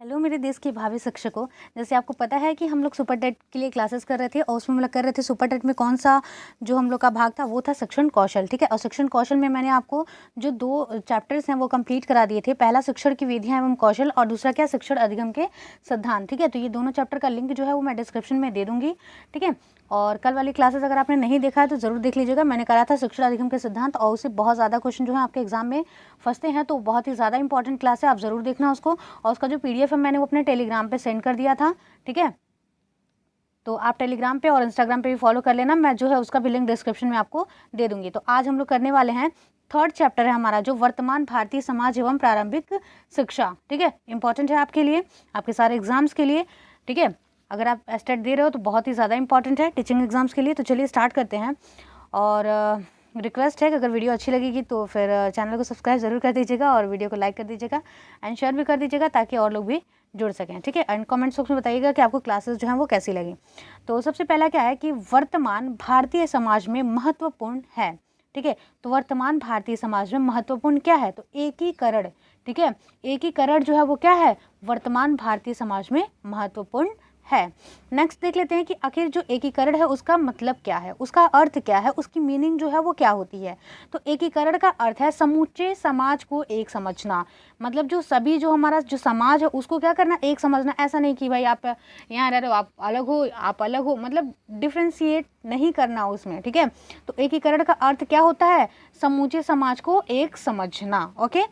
Hello मेरे देश के भावी शिक्षकों। जैसे आपको पता है कि हम लोग सुपर टेट के लिए क्लासेस कर रहे थे और उसमें हम लोग कर रहे थे सुपर टेट में कौन सा जो हम लोग का भाग था वो था शिक्षण कौशल। ठीक है, और शिक्षण कौशल में मैंने आपको जो 2 चैप्टर्स हैं वो कंप्लीट करा दिए थे। पहला शिक्षण की विधियाँ एवं कौशल और दूसरा क्या शिक्षण अधिगम के सिद्धांत। ठीक है, तो ये दोनों चैप्टर का लिंक जो है वो मैं डिस्क्रिप्शन में दे दूँगी। ठीक है, और कल वाली क्लासेस अगर आपने नहीं देखा है तो ज़रूर देख लीजिएगा। मैंने करा था शिक्षण अधिगम के सिद्धांत और उससे बहुत ज़्यादा क्वेश्चन जो है आपके एग्जाम में फंसते हैं, तो बहुत ही ज़्यादा इंपॉर्टेंट क्लास है, आप ज़रूर देखना उसको। और उसका जो PDF है मैंने वो अपने टेलीग्राम पे सेंड कर दिया था। ठीक है, तो आप टेलीग्राम पे और इंस्टाग्राम पे भी फॉलो कर लेना, मैं जो है उसका भी लिंक डिस्क्रिप्शन में आपको दे दूंगी। तो आज हम लोग करने वाले हैं 3rd चैप्टर है हमारा जो वर्तमान भारतीय समाज एवं प्रारंभिक शिक्षा। ठीक है, इंपॉर्टेंट है आपके लिए, आपके सारे एग्जाम्स के लिए। ठीक है, अगर आप एस्टेट दे रहे हो तो बहुत ही ज़्यादा इंपॉर्टेंट है टीचिंग एग्जाम्स के लिए। तो चलिए स्टार्ट करते हैं। और रिक्वेस्ट है कि अगर वीडियो अच्छी लगेगी तो फिर चैनल को सब्सक्राइब ज़रूर कर दीजिएगा और वीडियो को लाइक कर दीजिएगा एंड शेयर भी कर दीजिएगा ताकि और लोग भी जुड़ सकें। ठीक है, एंड कमेंट बॉक्स में बताइएगा कि आपको क्लासेस जो हैं वो कैसी लगी। तो सबसे पहला क्या है कि वर्तमान भारतीय समाज में महत्वपूर्ण है। ठीक है, तो वर्तमान भारतीय समाज में महत्वपूर्ण क्या है, तो एकीकरण। ठीक है, एकीकरण जो है वो क्या है, वर्तमान भारतीय समाज में महत्वपूर्ण है। नेक्स्ट देख लेते हैं कि आखिर जो एकीकरण है उसका मतलब क्या है, उसका अर्थ क्या है, उसकी मीनिंग जो है वो क्या होती है। तो एकीकरण का अर्थ है समूचे समाज को एक समझना। मतलब जो सभी जो हमारा जो समाज है उसको क्या करना, एक समझना। ऐसा नहीं कि भाई आप यहाँ रह रहे हो, आप अलग हो, मतलब डिफ्रेंशिएट नहीं करना उसमें। ठीक है, तो एकीकरण का अर्थ क्या होता है, समूचे समाज को एक समझना। ओके,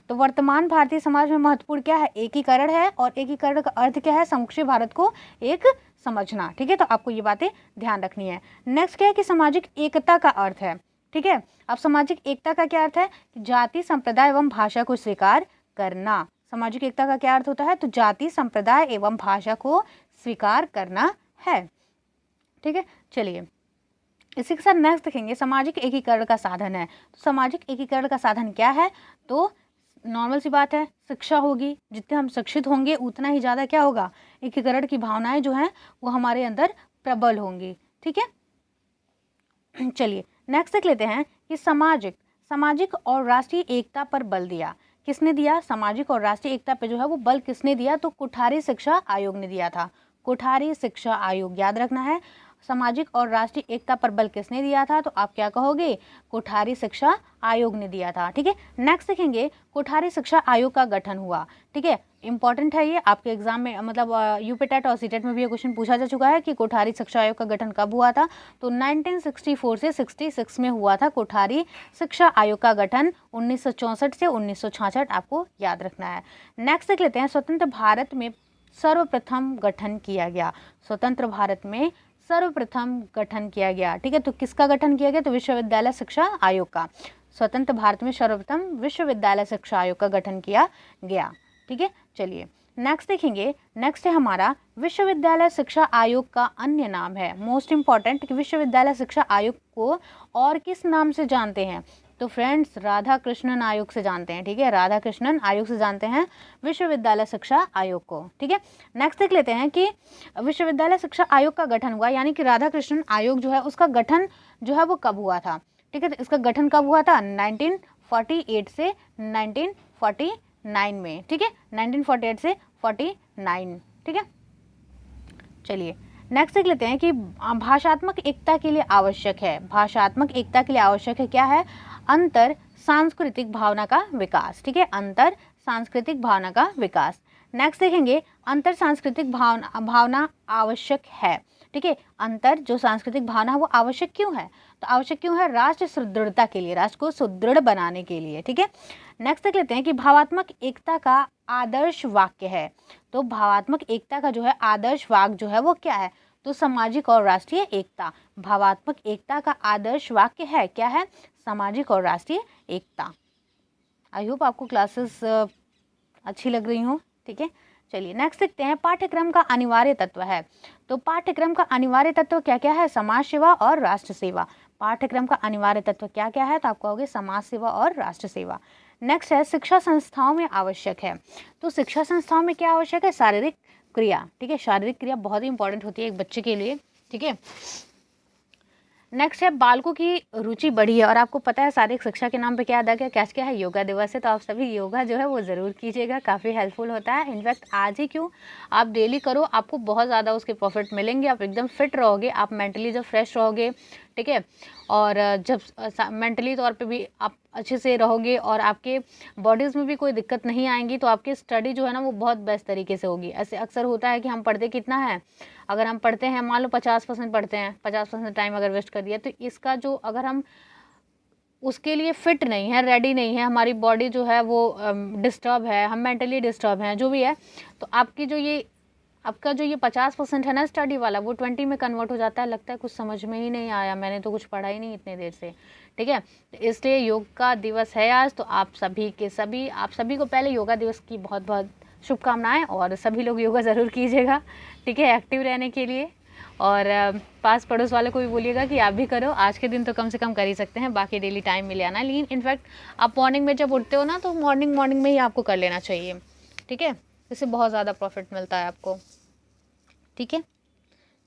तो वर्तमान भारतीय समाज में महत्वपूर्ण क्या है, एकीकरण है, और एकीकरण का अर्थ क्या है, समूचे भारत को एक समझना। ठीक है, तो आपको ये बातें ध्यान रखनी है। नेक्स्ट क्या है कि सामाजिक एकता का अर्थ है। ठीक है, अब सामाजिक एकता का क्या अर्थ है, जाति संप्रदाय एवं भाषा को स्वीकार करना। सामाजिक एकता का क्या अर्थ होता है, तो जाति संप्रदाय एवं भाषा को स्वीकार करना है। ठीक है, चलिए इसी के साथ नेक्स्ट देखेंगे सामाजिक एकीकरण का साधन है। तो सामाजिक एकीकरण का साधन क्या है, तो नॉर्मल सी बात है, शिक्षा होगी। जितने हम शिक्षित होंगे उतना ही ज़्यादा क्या होगा, एकीकरण की भावनाएं जो हैं वो हमारे अंदर प्रबल होंगी। ठीक है, चलिए नेक्स्ट देख लेते हैं कि सामाजिक और राष्ट्रीय एकता पर बल दिया। किसने दिया, सामाजिक और राष्ट्रीय एकता पे जो है वो बल किसने दिया, तो कुठारी शिक्षा आयोग ने दिया था। कुठारी शिक्षा आयोग, याद रखना है, सामाजिक और राष्ट्रीय एकता पर बल किसने दिया था, तो आप क्या कहोगे, कुठारी शिक्षा आयोग ने दिया था। ठीक है, नेक्स्ट देखेंगे कुठारी शिक्षा आयोग का गठन हुआ। ठीक है, इंपॉर्टेंट है ये, आपके एग्जाम में मतलब यूपी टेट और सीटेट में भी ये क्वेश्चन पूछा जा चुका है कि कुठारी शिक्षा आयोग का गठन कब हुआ था, तो 1964 से 66 में हुआ था कुठारी शिक्षा आयोग का गठन। 1964 से 1966 आपको याद रखना है। नेक्स्ट देख लेते हैं स्वतंत्र भारत में सर्वप्रथम गठन किया गया। स्वतंत्र भारत में सर्वप्रथम गठन किया गया। ठीक है, तो किसका गठन किया गया, तो विश्वविद्यालय शिक्षा आयोग का। स्वतंत्र भारत में सर्वप्रथम विश्वविद्यालय शिक्षा आयोग का गठन किया गया। ठीक है, चलिए नेक्स्ट देखेंगे। नेक्स्ट है हमारा विश्वविद्यालय शिक्षा आयोग का अन्य नाम है, मोस्ट इंपॉर्टेंट, कि विश्वविद्यालय शिक्षा आयोग को और किस नाम से जानते हैं, तो फ्रेंड्स राधा कृष्णन आयोग से जानते हैं। ठीक है, राधा कृष्णन आयोग से जानते हैं विश्वविद्यालय शिक्षा आयोग को। ठीक है, नेक्स्ट देख लेते हैं कि विश्वविद्यालय शिक्षा आयोग का गठन हुआ, यानी कि राधा कृष्णन आयोग जो है उसका गठन जो है वो कब हुआ था। ठीक है, तो इसका गठन कब हुआ था, 1948 से 1949 में। ठीक है, 1948 से 49। ठीक है, चलिए नेक्स्ट देख लेते हैं कि भाषात्मक एकता के लिए आवश्यक है, भाषात्मक एकता के लिए आवश्यक है क्या है, अंतर सांस्कृतिक भावना का विकास। ठीक है, अंतर सांस्कृतिक भावना का विकास। नेक्स्ट देखेंगे अंतर सांस्कृतिक भावना आवश्यक है। ठीक है, अंतर जो सांस्कृतिक भावना है वो आवश्यक क्यों है, तो आवश्यक क्यों है, राष्ट्र सुदृढ़ता के लिए, राष्ट्र को सुदृढ़ बनाने के लिए। ठीक है, नेक्स्ट देख लेते हैं कि भावात्मक एकता का आदर्श वाक्य है। तो भावात्मक एकता का जो है आदर्श वाक्य जो है वो क्या है, तो सामाजिक और राष्ट्रीय एकता। भावात्मक एकता का आदर्श वाक्य है क्या है, सामाजिक और राष्ट्रीय एकता। आई होप आपको क्लासेस अच्छी लग रही हो। ठीक है, चलिए नेक्स्ट देखते हैं पाठ्यक्रम का अनिवार्य तत्व है। तो पाठ्यक्रम का अनिवार्य तत्व क्या क्या है, समाज सेवा और राष्ट्र सेवा। पाठ्यक्रम का अनिवार्य तत्व क्या क्या है, तो आप कहोगे समाज सेवा और राष्ट्र सेवा। नेक्स्ट है शिक्षा संस्थाओं में आवश्यक है। तो शिक्षा संस्थाओं में क्या आवश्यक है, शारीरिक क्रिया। ठीक है, शारीरिक क्रिया बहुत ही इंपॉर्टेंट होती है एक बच्चे के लिए। ठीक है, नेक्स्ट है बालकों की रुचि बढ़ी है, और आपको पता है शारीरिक शिक्षा के नाम पे क्या अदा क्या है, योगा दिवस है। तो आप सभी योगा जो है वो ज़रूर कीजिएगा, काफ़ी हेल्पफुल होता है। इनफैक्ट आज ही क्यों, आप डेली करो, आपको बहुत ज़्यादा उसके प्रॉफिट मिलेंगे। आप एकदम फिट रहोगे, आप मेंटली जब फ्रेश रहोगे, ठीक है, और जब मेंटली तौर पे भी आप अच्छे से रहोगे और आपके बॉडीज़ में भी कोई दिक्कत नहीं आएंगी, तो आपकी स्टडी जो है ना वो बहुत बेस्ट तरीके से होगी। ऐसे अक्सर होता है कि हम पढ़ते कितना है, अगर हम पढ़ते हैं मान लो 50% पढ़ते हैं, 50% टाइम अगर वेस्ट कर दिया, तो इसका जो अगर हम उसके लिए फिट नहीं है, रेडी नहीं है, हमारी बॉडी जो है वो डिस्टर्ब है, हम मेंटली डिस्टर्ब हैं, जो भी है, तो आपका जो ये 50% है ना स्टडी वाला, वो 20 में कन्वर्ट हो जाता है। लगता है कुछ समझ में ही नहीं आया, मैंने तो कुछ पढ़ा ही नहीं इतने देर से, ठीक है। तो इसलिए योग का दिवस है आज, तो आप सभी को पहले योगा दिवस की बहुत बहुत शुभकामनाएं, और सभी लोग योगा ज़रूर कीजिएगा, ठीक है, एक्टिव रहने के लिए। और पास पड़ोस वाले को भी बोलिएगा कि आप भी करो, आज के दिन तो कम से कम कर ही सकते हैं, बाकी डेली टाइम मिले आना। लेकिन इनफैक्ट आप मॉर्निंग में जब उठते हो ना, तो मॉर्निंग में ही आपको कर लेना चाहिए, ठीक है, इससे बहुत ज़्यादा प्रॉफिट मिलता है आपको, ठीक है।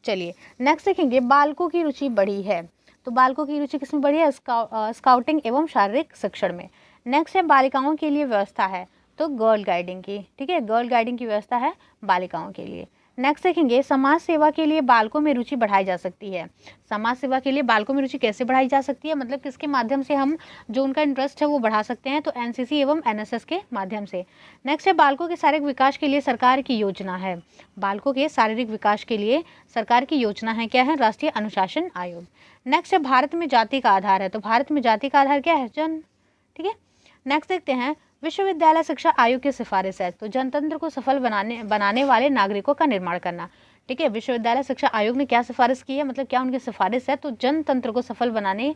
चलिए नेक्स्ट देखेंगे, बालकों की रुचि बढ़ी है। तो बालकों की रुचि किसमें बढ़ी है, स्काउटिंग एवं शारीरिक शिक्षण में। नेक्स्ट है बालिकाओं के लिए व्यवस्था है, तो गर्ल गाइडिंग की, ठीक है, गर्ल गाइडिंग की व्यवस्था है बालिकाओं के लिए। नेक्स्ट देखेंगे, समाज सेवा के लिए बालकों में रुचि बढ़ाई जा सकती है। समाज सेवा के लिए बालकों में रुचि कैसे बढ़ाई जा सकती है, मतलब किसके माध्यम से हम जो उनका इंटरेस्ट है वो बढ़ा सकते हैं, तो एनसीसी एवं एनएसएस के माध्यम से। नेक्स्ट है बालकों के शारीरिक विकास के लिए सरकार की योजना है। बालकों के शारीरिक विकास के लिए सरकार की योजना है, क्या है, राष्ट्रीय अनुशासन आयोग। नेक्स्ट है भारत में जाति का आधार है। तो भारत में जाति का आधार क्या है, जन्म, ठीक है। नेक्स्ट देखते हैं, विश्वविद्यालय शिक्षा आयोग की सिफारिश है। तो जनतंत्र को सफल बनाने वाले नागरिकों का निर्माण करना, ठीक है। विश्वविद्यालय शिक्षा आयोग ने क्या सिफारिश की है, मतलब क्या उनकी सिफारिश है, तो जनतंत्र को सफल बनाने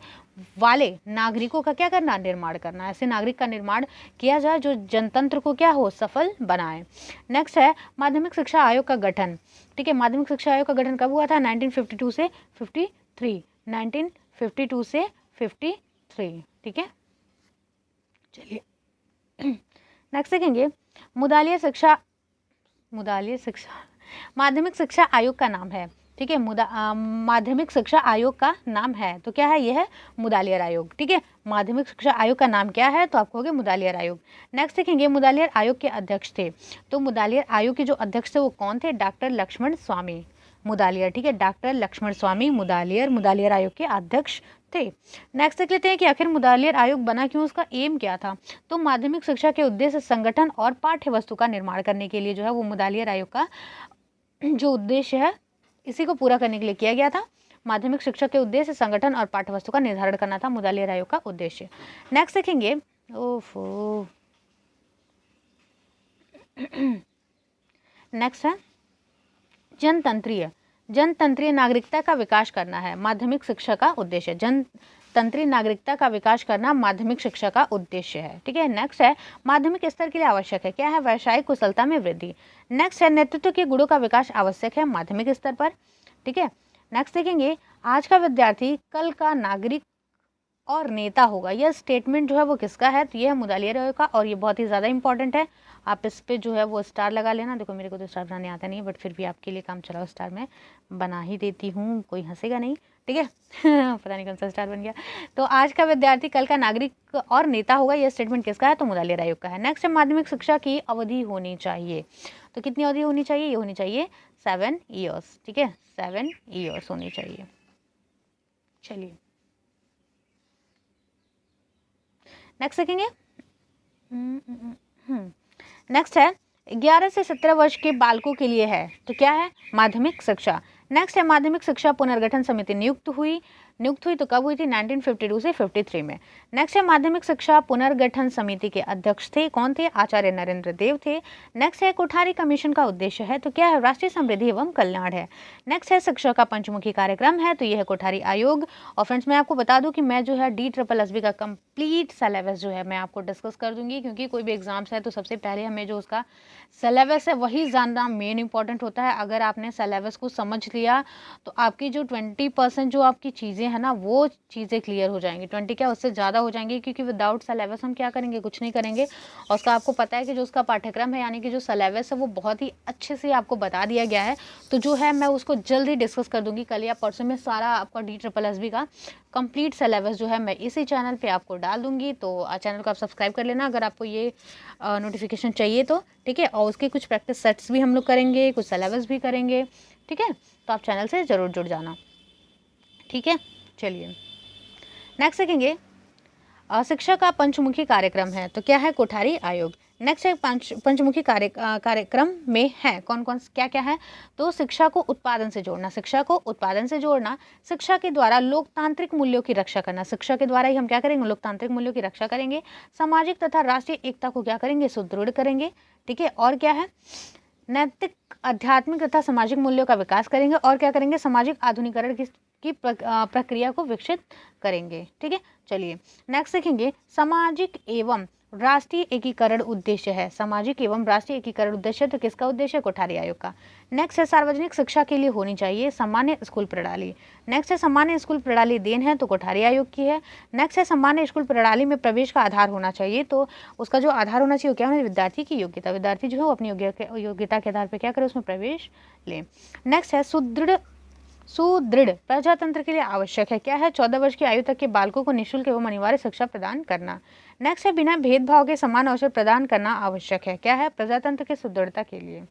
वाले नागरिकों का क्या करना, निर्माण करना। ऐसे नागरिक का निर्माण किया जाए जो जनतंत्र को क्या हो, सफल बनाए। नेक्स्ट है माध्यमिक शिक्षा आयोग का गठन, ठीक है। माध्यमिक शिक्षा आयोग का गठन कब हुआ था, 1952 से 53, 1952 से 53, ठीक है। चलिए नेक्स्ट देखेंगे, मुदालिया शिक्षा माध्यमिक शिक्षा आयोग का नाम है, ठीक है। माध्यमिक शिक्षा आयोग का नाम है, तो क्या है, यह है मुदालियर आयोग, ठीक है। माध्यमिक शिक्षा आयोग का नाम क्या है, तो आप कहोगे मुदालियर आयोग। नेक्स्ट देखेंगे, मुदालियर आयोग के अध्यक्ष थे। तो मुदालियर आयोग के जो अध्यक्ष थे वो कौन थे, डॉक्टर लक्ष्मण स्वामी मुदालियर, ठीक है, डॉक्टर लक्ष्मण स्वामी मुदालियर आयोग के अध्यक्ष थे। नेक्स्ट देख लेते हैं कि आखिर मुदालियर आयोग बना क्यों, उसका एम क्या था। तो माध्यमिक शिक्षा के उद्देश्य संगठन और पाठ्य वस्तु का निर्माण करने के लिए जो है वो मुदालियर आयोग का जो उद्देश्य है, इसी को पूरा करने के लिए किया गया था। माध्यमिक शिक्षा के उद्देश्य संगठन और पाठ्य वस्तु का निर्धारण करना था मुदालियर आयोग का उद्देश्य। नेक्स्ट देखेंगे, ओफो नेक्स्ट है जनतंत्रीय नागरिकता का विकास करना है माध्यमिक शिक्षा का उद्देश्य। जनतंत्रीय नागरिकता का विकास करना माध्यमिक शिक्षा का उद्देश्य है, ठीक है। नेक्स्ट है माध्यमिक स्तर के लिए आवश्यक है, क्या है, व्यावसायिक कुशलता में वृद्धि। नेक्स्ट है नेतृत्व के गुणों का विकास आवश्यक है माध्यमिक स्तर पर, ठीक है। नेक्स्ट देखेंगे, आज का विद्यार्थी कल का नागरिक और नेता होगा। यह स्टेटमेंट जो है वो किसका है, तो यह है मुदालियर आयोग का, और ये बहुत ही ज़्यादा इंपॉर्टेंट है। आप इस पे जो है वो स्टार लगा लेना। देखो मेरे को तो स्टार बनाने आता नहीं है, बट फिर भी आपके लिए काम चलाओ, स्टार मैं बना ही देती हूँ, कोई हंसेगा नहीं, ठीक है। पता नहीं कौन सा स्टार बन गया। तो आज का विद्यार्थी कल का नागरिक और नेता होगा, यह स्टेटमेंट किसका है, तो मुदालियर आयोग का है। नेक्स्ट है माध्यमिक शिक्षा की अवधि होनी चाहिए। तो कितनी अवधि होनी चाहिए, ये होनी चाहिए 7 ईयर्स, ठीक है, 7 ईयर्स होनी चाहिए। चलिए नेक्स्ट देखेंगे, नेक्स्ट है 11 से 17 वर्ष के बालकों के लिए है, तो क्या है, माध्यमिक शिक्षा। नेक्स्ट है माध्यमिक शिक्षा पुनर्गठन समिति नियुक्त हुई तो कब हुई थी, 1952 से 53 में। नेक्स्ट है माध्यमिक शिक्षा पुनर्गठन समिति के अध्यक्ष थे, कौन थे, आचार्य नरेंद्र देव थे। नेक्स्ट है कोठारी कमीशन का उद्देश्य है, तो क्या है, राष्ट्रीय समृद्धि एवं कल्याण है। नेक्स्ट है शिक्षा का पंचमुखी कार्यक्रम है, तो यह है कोठारी आयोग। और फ्रेंड्स मैं आपको बता दूं कि मैं जो है DSSB का कंप्लीट सिलेबस जो है मैं आपको डिस्कस कर दूंगी, क्योंकि कोई भी एग्जाम्स है तो सबसे पहले हमें जो उसका सिलेबस है वही जानना मेन इंपॉर्टेंट होता है। अगर आपने सिलेबस को समझ लिया तो आपकी जो 20% जो आपकी चीज़ें हैं ना वो चीज़ें क्लियर हो जाएंगी, 20 क्या उससे ज़्यादा हो जाएंगी, क्योंकि विदाउट सिलेबस हम क्या करेंगे, कुछ नहीं करेंगे। और उसका आपको पता है कि जो उसका पाठ्यक्रम है यानी कि जो सिलेबस है वो बहुत ही अच्छे से आपको बता दिया गया है। तो जो है मैं उसको जल्दी डिस्कस कर दूंगी, कल या परसों में सारा आपका DSSB का कंप्लीट सिलेबस जो है मैं इसी चैनल पे आपको डाल दूंगी। तो चैनल को आप सब्सक्राइब कर लेना अगर आपको ये नोटिफिकेशन चाहिए तो, ठीक है। और उसके कुछ प्रैक्टिस सेट्स भी हम लोग करेंगे, कुछ सिलेबस भी करेंगे, ठीक है। तो आप चैनल से ज़रूर जुड़ जाना, ठीक है। चलिए नेक्स्ट देखेंगे, शिक्षा का पंचमुखी कार्यक्रम है तो क्या है, कोठारी आयोग। नेक्स्ट है पंचमुखी कार्यक्रम में है कौन कौन क्या क्या है, तो शिक्षा को उत्पादन से जोड़ना, शिक्षा को उत्पादन से जोड़ना, शिक्षा के द्वारा लोकतांत्रिक मूल्यों की रक्षा करना, शिक्षा के द्वारा ही हम क्या करेंगे, लोकतांत्रिक मूल्यों की रक्षा करेंगे, सामाजिक तथा राष्ट्रीय एकता को क्या करेंगे, सुदृढ़ करेंगे, ठीक है। और क्या है, नैतिक आध्यात्मिक तथा सामाजिक मूल्यों का विकास करेंगे, और क्या करेंगे, सामाजिक आधुनिकीकरण की प्रक्रिया को विकसित करेंगे, ठीक है। चलिए नेक्स्ट देखेंगे, सामाजिक एवं राष्ट्रीय एकीकरण उद्देश्य है, सामाजिक एवं राष्ट्रीय एकीकरण उद्देश्य तो किसका उद्देश्य है, कोठारी आयोग का। नेक्स्ट है, सार्वजनिक शिक्षा के लिए होनी चाहिए सामान्य स्कूल प्रणाली। नेक्स्ट है, सामान्य स्कूल प्रणाली देन है तो कोठारी आयोग की है। नेक्स्ट है, सामान्य स्कूल प्रणाली में प्रवेश का आधार होना चाहिए, तो उसका जो आधार होना चाहिए क्या है, विद्यार्थी की योग्यता, विद्यार्थी जो है वो अपनी योग्यता के आधार पर क्या करे, उसमें प्रवेश ले। नेक्स्ट है, सुदृढ़ प्रजातंत्र के लिए आवश्यक है, क्या है, 14 वर्ष की आयु तक के बालकों को निःशुल्क एवं अनिवार्य शिक्षा प्रदान करना। नेक्स्ट है, बिना भेदभाव के समान अवसर प्रदान करना आवश्यक है, क्या है, प्रजातंत्र की सुदृढ़ता के लिए।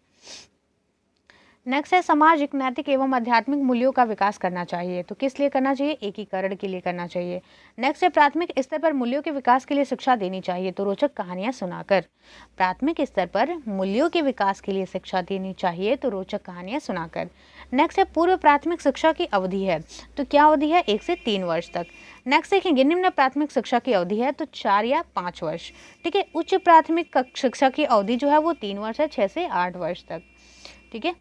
नेक्स्ट है, सामाजिक नैतिक एवं आध्यात्मिक मूल्यों का विकास करना चाहिए, तो किस लिए करना चाहिए, एकीकरण के लिए करना चाहिए। नेक्स्ट है, प्राथमिक स्तर पर मूल्यों के विकास के लिए शिक्षा देनी चाहिए, तो रोचक कहानियां सुनाकर, प्राथमिक स्तर पर मूल्यों के विकास के लिए शिक्षा देनी चाहिए तो रोचक कहानियां सुनाकर। नेक्स्ट है, पूर्व प्राथमिक शिक्षा की अवधि है, तो क्या अवधि है, 1 से 3 वर्ष तक। नेक्स्ट देखेंगे, निम्न प्राथमिक शिक्षा की अवधि है तो 4 या 5 वर्ष, ठीक है। उच्च प्राथमिक शिक्षा की अवधि जो है वो 3 वर्ष है, 6 से 8 वर्ष तक, ठीक है।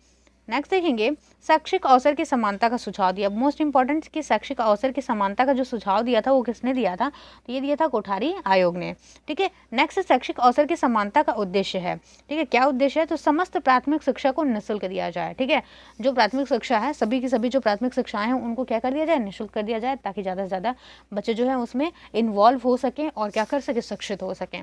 नेक्स्ट देखेंगे, शैक्षिक अवसर की समानता का सुझाव दिया, मोस्ट इंपॉर्टेंट कि शैक्षिक अवसर की समानता का जो सुझाव दिया था वो किसने दिया था, तो ये दिया था कोठारी आयोग ने, ठीक है। नेक्स्ट, शैक्षिक अवसर की समानता का उद्देश्य है, ठीक है, क्या उद्देश्य है, तो समस्त प्राथमिक शिक्षा को निःशुल्क दिया जाए, ठीक है। जो प्राथमिक शिक्षा है सभी की सभी जो प्राथमिक शिक्षाएं हैं उनको क्या कर दिया जाए, निःशुल्क कर दिया जाए, ताकि ज़्यादा से ज़्यादा बच्चे जो है उसमें इन्वॉल्व हो सकें और क्या कर सके, शिक्षित हो सकें।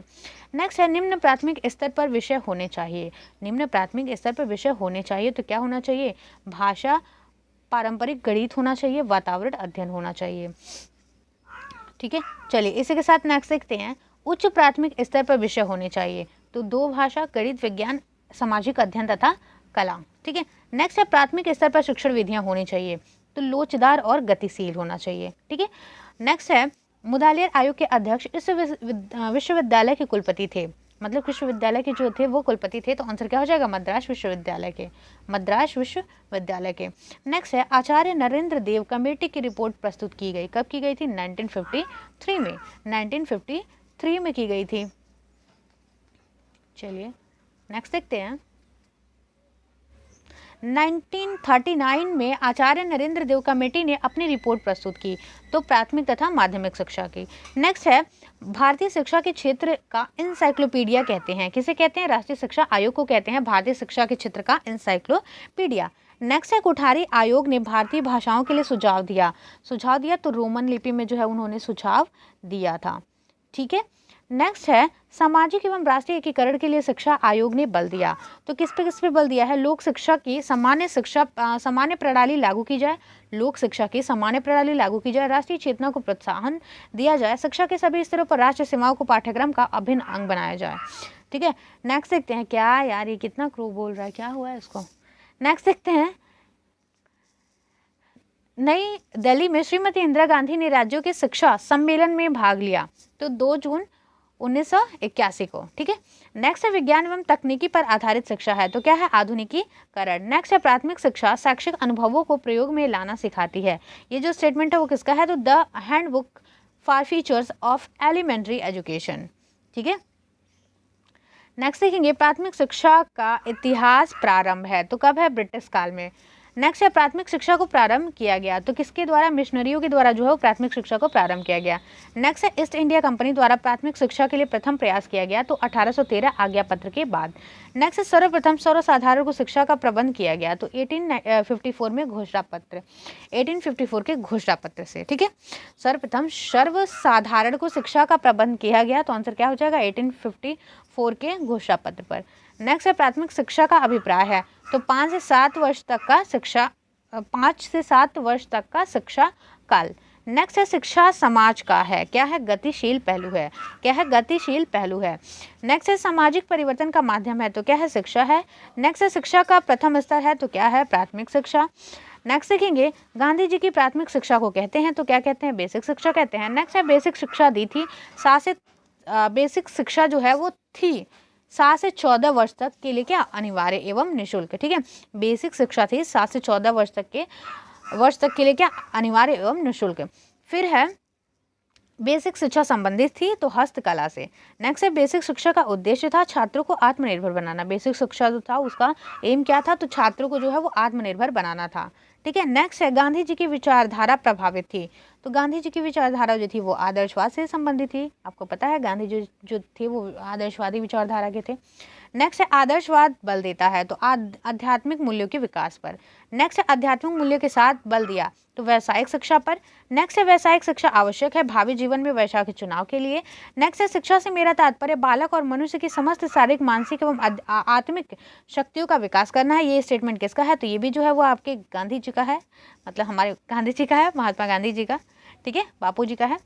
नेक्स्ट है, निम्न प्राथमिक स्तर पर विषय होने चाहिए, निम्न प्राथमिक स्तर पर विषय होने चाहिए तो क्या होना चाहिए, भाषा, पारंपरिक गणित होना चाहिए, वातावरण अध्ययन होना चाहिए, ठीक है। चलिए इसी के साथ नेक्स्ट देखते हैं, उच्च प्राथमिक स्तर पर विषय होने चाहिए तो 2 भाषा, गणित, विज्ञान, सामाजिक अध्ययन तथा कला, ठीक है। नेक्स्ट है, प्राथमिक स्तर पर शिक्षण विधियां होनी चाहिए तो लोचदार और गतिशील होना चाहिए, ठीक है। नेक्स्ट है, मुदालियर आयोग के अध्यक्ष इस विश्वविद्यालय के कुलपति थे, मतलब विश्वविद्यालय के जो थे वो कुलपति थे, तो आंसर क्या हो जाएगा, मद्रास विश्वविद्यालय के, मद्रास विश्वविद्यालय के। नेक्स्ट है, आचार्य नरेंद्र देव कमेटी की रिपोर्ट प्रस्तुत की गई, कब की गई थी, 1953 में, 1953 में की गई थी। चलिए नेक्स्ट देखते हैं, 1939 में आचार्य नरेंद्र देव कमेटी ने अपनी रिपोर्ट प्रस्तुत की, तो प्राथमिक तथा माध्यमिक शिक्षा की। नेक्स्ट है, भारतीय शिक्षा के क्षेत्र का इंसाइक्लोपीडिया कहते हैं, किसे कहते हैं, राष्ट्रीय शिक्षा आयोग को कहते हैं भारतीय शिक्षा के क्षेत्र का इंसाइक्लोपीडिया। नेक्स्ट है, कोठारी आयोग ने भारतीय भाषाओं के लिए सुझाव दिया तो रोमन लिपि में जो है उन्होंने सुझाव दिया था, ठीक है। नेक्स्ट है, सामाजिक एवं राष्ट्रीय एकीकरण के लिए शिक्षा आयोग ने बल दिया, तो किस पे बल दिया है, लोक शिक्षा की सामान्य प्रणाली लागू की जाए, लोक शिक्षा की सामान्य प्रणाली लागू की जाए, राष्ट्रीय चेतना को प्रोत्साहन दिया जाए, शिक्षा के सभी स्तरों पर राष्ट्रीय सीमाओं को पाठ्यक्रम का अभिन्न अंग बनाया जाए, ठीक है। नेक्स्ट देखते हैं, क्या यार ये कितना क्रू बोल रहा है, क्या हुआ है इसको। नेक्स्ट देखते हैं, नई दिल्ली में श्रीमती इंदिरा गांधी ने राज्यों के शिक्षा सम्मेलन में भाग लिया, तो 2 जून 1981 को, ठीक है। नेक्स्ट है, विज्ञान एवं तकनीकी पर आधारित शिक्षा है तो क्या है, आधुनिकीकरण। नेक्स्ट है, प्राथमिक शिक्षा शैक्षिक अनुभवों को प्रयोग में लाना सिखाती है, ये जो स्टेटमेंट है वो किसका है, तो the handbook for features of elementary education, ठीक है। नेक्स्ट देखेंगे, प्राथमिक शिक्षा का इतिहास प्रारंभ है तो कब है, ब्रिटिश काल में। नेक्स्ट है प्राथमिक शिक्षा को प्रारंभ किया गया, तो किसके द्वारा, मिशनरियों के द्वारा जो है वो प्राथमिक शिक्षा को प्रारंभ किया गया। नेक्स्ट है ईस्ट इंडिया कंपनी द्वारा प्राथमिक शिक्षा के लिए प्रथम प्रयास किया गया, तो 1813 आज्ञा पत्र के बाद। नेक्स्ट है सर्वप्रथम सर्वसाधारण को शिक्षा का प्रबंध किया गया, तो 1854 में घोषणा पत्र, 1854 के घोषणा पत्र से, ठीक है। सर्वप्रथम सर्वसाधारण को शिक्षा का प्रबंध किया गया, तो आंसर क्या हो जाएगा, 1854 के घोषणा पत्र पर। नेक्स्ट है प्राथमिक शिक्षा का अभिप्राय है, तो 5 से 7 वर्ष तक का शिक्षा, 5 से 7 वर्ष तक का शिक्षा काल। नेक्स्ट है शिक्षा समाज का है, क्या है, गतिशील पहलू है, क्या है, गतिशील पहलू है। नेक्स्ट है सामाजिक परिवर्तन का माध्यम है, तो क्या है, शिक्षा है। नेक्स्ट है शिक्षा का प्रथम स्तर है, तो क्या है, प्राथमिक शिक्षा। नेक्स्ट देखेंगे गांधी जी की प्राथमिक शिक्षा को कहते हैं, तो क्या कहते हैं, बेसिक शिक्षा कहते हैं। नेक्स्ट है बेसिक शिक्षा दी थी, बेसिक शिक्षा जो है वो थी 7 से 14 वर्ष तक के लिए क्या, अनिवार्य एवं निःशुल्क, ठीक है। बेसिक शिक्षा थी 7 से 14 वर्ष तक के लिए क्या, अनिवार्य एवं निःशुल्क। फिर है बेसिक शिक्षा संबंधित थी, तो हस्तकला से। नेक्स्ट है बेसिक शिक्षा का उद्देश्य था छात्रों को आत्मनिर्भर बनाना, बेसिक शिक्षा जो था उसका एम क्या था, तो छात्रों को जो है वो आत्मनिर्भर बनाना था, ठीक है। नेक्स्ट है गांधी जी की विचारधारा प्रभावित थी, तो गांधी जी की विचारधारा जो थी वो आदर्शवाद से संबंधित थी, आपको पता है गांधी जी जो थे वो आदर्शवादी विचारधारा के थे। नेक्स्ट है आदर्शवाद बल देता है, तो आध्यात्मिक मूल्यों के विकास पर। नेक्स्ट है आध्यात्मिक मूल्यों के साथ बल दिया, तो व्यावसायिक शिक्षा पर। नेक्स्ट है व्यावसायिक शिक्षा आवश्यक है भावी जीवन में व्यवसाय के चुनाव के लिए। नेक्स्ट है शिक्षा से मेरा तात्पर्य बालक और मनुष्य की समस्त शारीरिक, मानसिक एवं आत्मिक शक्तियों का विकास करना है। ये स्टेटमेंट किसका है, तो ये भी जो है वो आपके गांधी जी का है, मतलब हमारे गांधी जी का है, महात्मा गांधी जी का, ठीक है, बापू जी का है।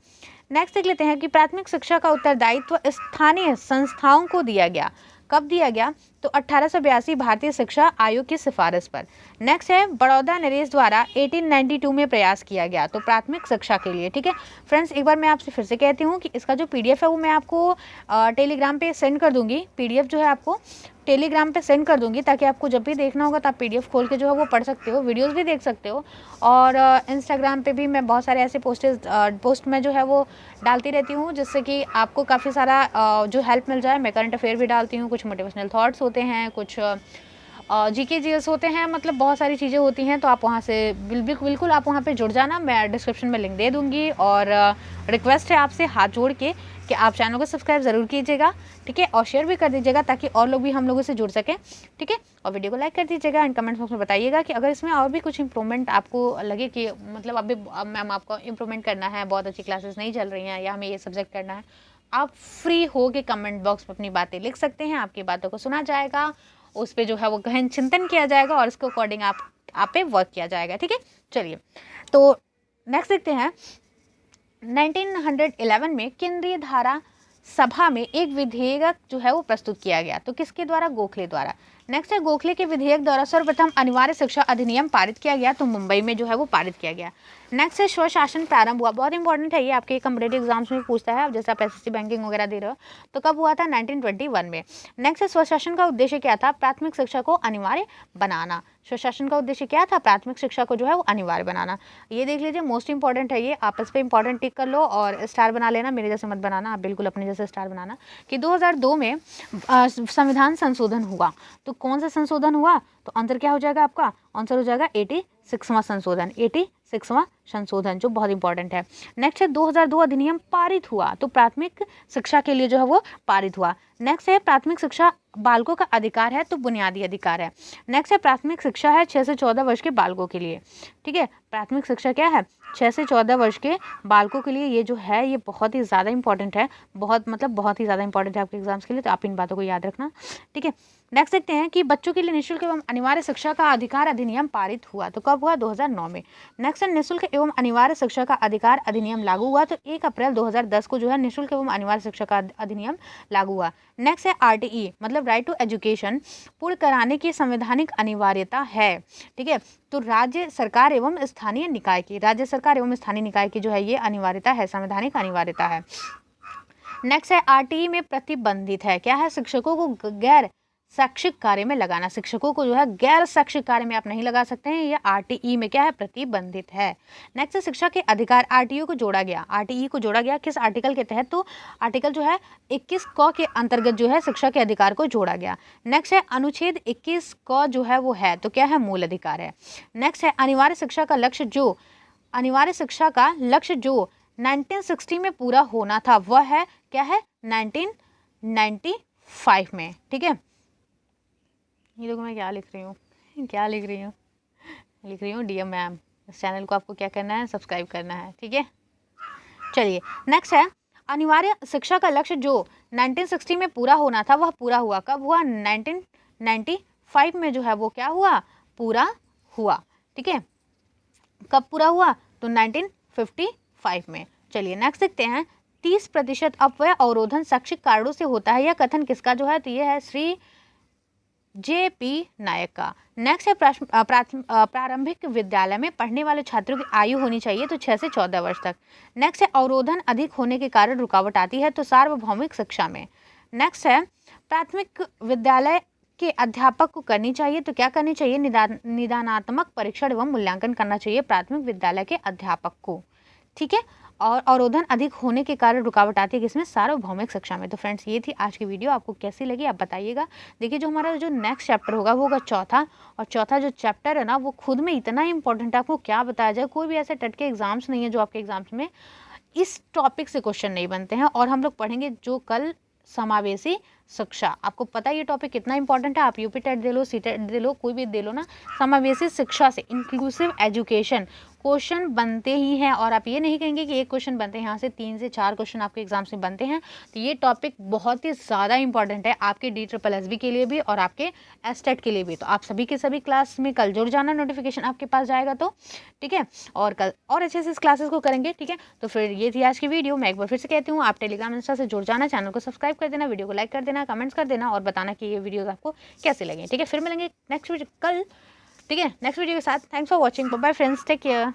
नेक्स्ट देख लेते हैं कि प्राथमिक शिक्षा का उत्तरदायित्व स्थानीय संस्थाओं को दिया गया, कब दिया गया, तो 1882 भारतीय शिक्षा आयोग की सिफारिश पर। नेक्स्ट है बड़ौदा नरेश द्वारा 1892 में प्रयास किया गया, तो प्राथमिक शिक्षा के लिए, ठीक है। फ्रेंड्स एक बार मैं आपसे फिर से कहती हूँ कि इसका जो पीडीएफ है वो मैं आपको टेलीग्राम पे सेंड कर दूंगी, पीडीएफ जो है आपको टेलीग्राम पे सेंड कर दूंगी, ताकि आपको जब भी देखना होगा तो आप पीडीएफ खोल के जो है वो पढ़ सकते हो, वीडियोस भी देख सकते हो। और इंस्टाग्राम पे भी मैं बहुत सारे ऐसे पोस्ट में जो है वो डालती रहती हूँ, जिससे कि आपको काफ़ी सारा जो हेल्प मिल जाए। मैं करंट अफेयर भी डालती हूँ, कुछ मोटिवेशनल थॉट्स होते हैं, कुछ जीके जीएस होते हैं, मतलब बहुत सारी चीज़ें होती हैं। तो आप वहाँ से बिल्कुल आप वहाँ पे जुड़ जाना, मैं डिस्क्रिप्शन में लिंक दे दूँगी। और रिक्वेस्ट है आपसे हाथ जोड़ के कि आप चैनल को सब्सक्राइब ज़रूर कीजिएगा, ठीक है, और शेयर भी कर दीजिएगा ताकि और लोग भी हम लोगों से जुड़ सकें, ठीक है। और वीडियो को लाइक कर दीजिएगा, एंड कमेंट बॉक्स में बताइएगा कि अगर इसमें और भी कुछ इंप्रूवमेंट आपको लगे कि मतलब अभी मैम आपको इंप्रूवमेंट करना है, बहुत अच्छी क्लासेस नहीं चल रही हैं, या हमें ये सब्जेक्ट करना है, आप फ्री हो के कमेंट बॉक्स में अपनी बातें लिख सकते हैं। आपकी बातों को सुना जाएगा, उस पर जो है वो गहन चिंतन किया जाएगा और इसके अकॉर्डिंग आप पे वर्क किया जाएगा, ठीक है। चलिए तो नेक्स्ट देखते हैं 1911 में केंद्रीय धारा सभा में एक विधेयक जो है वो प्रस्तुत किया गया, तो किसके द्वारा, गोखले द्वारा। नेक्स्ट है गोखले के विधेयक द्वारा सर्वप्रथम अनिवार्य शिक्षा अधिनियम पारित किया गया, तो मुंबई में जो है वो पारित किया गया। नेक्स्ट है स्वशासन प्रारंभ हुआ, बहुत इंपॉर्टेंट है ये, आपके कॉम्पिटिटिव एग्जाम्स में पूछता है, जैसे आप एसएससी बैंकिंग वगैरह दे रहे हो, तो कब हुआ था, 1921 में। नेक्स्ट है स्वशासन का उद्देश्य क्या था, प्राथमिक शिक्षा को अनिवार्य बनाना। स्वशासन का उद्देश्य क्या था, प्राथमिक शिक्षा को जो है वो अनिवार्य बनाना। ये देख लीजिए, मोस्ट इंपॉर्टेंट है ये, आप इस पर इंपॉर्टेंट टिक कर लो और स्टार बना लेना, मेरे जैसे मत बनाना, आप बिल्कुल अपने जैसे स्टार बनाना। कि 2002 में संविधान संशोधन हुआ, तो कौन सा संशोधन हुआ, तो आंसर क्या हो जाएगा आपका, आंसर हो जाएगा 86वां संशोधन, 86वां संशोधन, जो बहुत इंपॉर्टेंट है। नेक्स्ट है 2002 अधिनियम पारित हुआ, तो प्राथमिक शिक्षा के लिए जो है वो पारित हुआ। नेक्स्ट है प्राथमिक शिक्षा बालकों का अधिकार है, तो बुनियादी अधिकार है। नेक्स्ट है प्राथमिक शिक्षा है 6 से 14 वर्ष के बालकों के लिए, ठीक है। प्राथमिक शिक्षा क्या है, 6 से 14 वर्ष के बालकों के लिए, ये जो है ये बहुत ही ज़्यादा इंपॉर्टेंट है, बहुत ही ज़्यादा इंपॉर्टेंट है आपके एग्जाम्स के लिए, तो आप इन बातों को याद रखना, ठीक है। नेक्स्ट देखते हैं कि बच्चों के लिए निःशुल्क एवं अनिवार्य शिक्षा का अधिकार अधिनियम पारित हुआ, तो कब हुआ, 2009 में। नेक्स्ट है निःशुल्क एवं अनिवार्य शिक्षा का अधिकार अधिनियम लागू हुआ, तो 1 अप्रैल 2010 को जो है निःशुल्क एवं अनिवार्य शिक्षा का अधिनियम लागू हुआ। नेक्स्ट है आरटीई मतलब राइट टू एजुकेशन पूर्ण कराने की संवैधानिक अनिवार्यता है, ठीक है। तो राज्य सरकार एवं स्थानीय निकाय की जो है ये अनिवार्यता है, संवैधानिक अनिवार्यता है। नेक्स्ट है आरटीई में प्रतिबंधित है, क्या है, शिक्षकों को गैर शैक्षिक कार्य में लगाना। शिक्षकों को जो है गैर शैक्षिक कार्य में आप नहीं लगा सकते हैं, ये आरटीई में क्या है, प्रतिबंधित है। नेक्स्ट है शिक्षा के अधिकार, आरटीई को जोड़ा गया, आरटीई को जोड़ा गया किस आर्टिकल के तहत, तो आर्टिकल जो है 21 क के अंतर्गत जो है शिक्षा के अधिकार को जोड़ा गया। नेक्स्ट है अनुच्छेद 21 क जो है वो है तो क्या है, मूल अधिकार है। नेक्स्ट है अनिवार्य शिक्षा का लक्ष्य जो 1960 में पूरा होना था वह है क्या है, 1995 में। ठीक है, ये देखो मैं क्या लिख रही हूँ लिख रही हूँ डियर मैम। इस चैनल को आपको क्या करना है, सब्सक्राइब करना है। ठीक है, चलिए नेक्स्ट है अनिवार्य शिक्षा का लक्ष्य जो 1960 में पूरा होना था वह पूरा हुआ। कब हुआ, 1995 में जो है वो क्या हुआ, पूरा हुआ। ठीक है, कब पूरा हुआ, तो 1955 में। चलिए नेक्स्ट देखते हैं 30% अपव्यय अवरोधन शैक्षिक कारणों से होता है, यह कथन किसका जो है, तो ये है श्री JP नायक का। नेक्स्ट है प्रारंभिक विद्यालय में पढ़ने वाले छात्रों की आयु होनी चाहिए तो 6 से 14 वर्ष तक। नेक्स्ट है अवरोधन अधिक होने के कारण रुकावट आती है तो सार्वभौमिक शिक्षा में। नेक्स्ट है प्राथमिक विद्यालय के अध्यापक को करनी चाहिए तो क्या करनी चाहिए, निदानात्मक परीक्षण एवं मूल्यांकन करना चाहिए प्राथमिक विद्यालय के अध्यापक को। ठीक है, और अवरोधन अधिक होने के कारण रुकावट आती है किसमें, सार्वभौमिक शिक्षा में। तो फ्रेंड्स ये थी आज की वीडियो, आपको कैसी लगी आप बताइएगा। देखिए जो हमारा जो नेक्स्ट चैप्टर होगा वो होगा चौथा, और चौथा जो चैप्टर है ना वो खुद में इतना इंपॉर्टेंट है, आपको क्या बताया जाए। कोई भी ऐसे टट के एग्जाम्स नहीं है जो आपके एग्जाम्स में इस टॉपिक से क्वेश्चन नहीं बनते हैं। और हम लोग पढ़ेंगे जो कल समावेशी शिक्षा, आपको पता है ये टॉपिक कितना इंपॉर्टेंट है। आप यूपी टेट दे लो, सी टेट दे लो, कोई भी दे लो ना, समावेशी शिक्षा से इंक्लूसिव एजुकेशन क्वेश्चन बनते ही हैं। और आप ये नहीं कहेंगे कि एक क्वेश्चन बनते हैं, यहाँ से 3 से 4 क्वेश्चन आपके एग्जाम से बनते हैं। तो ये टॉपिक बहुत ही ज़्यादा इंपॉर्टेंट है आपके DSSB के लिए भी और आपके STET के लिए भी। तो आप सभी के सभी क्लास में कल जुड़ जाना, नोटिफिकेशन आपके पास जाएगा तो। ठीक है, और कल और अच्छे से इस क्लासेस को करेंगे। ठीक है, तो फिर ये थी आज की वीडियो। मैं एक बार फिर से कहती हूँ, आप टेलीग्राम इंस्टा से जुड़ जाना, चैनल को सब्सक्राइब कर देना, वीडियो को लाइक कर देना, कमेंट्स कर देना और बताना कि ये वीडियोस आपको कैसे लगे। ठीक है, फिर मिलेंगे नेक्स्ट वीडियो कल। ठीक है, नेक्स्ट वीडियो के साथ। Thanks for watching, bye bye friends, take care.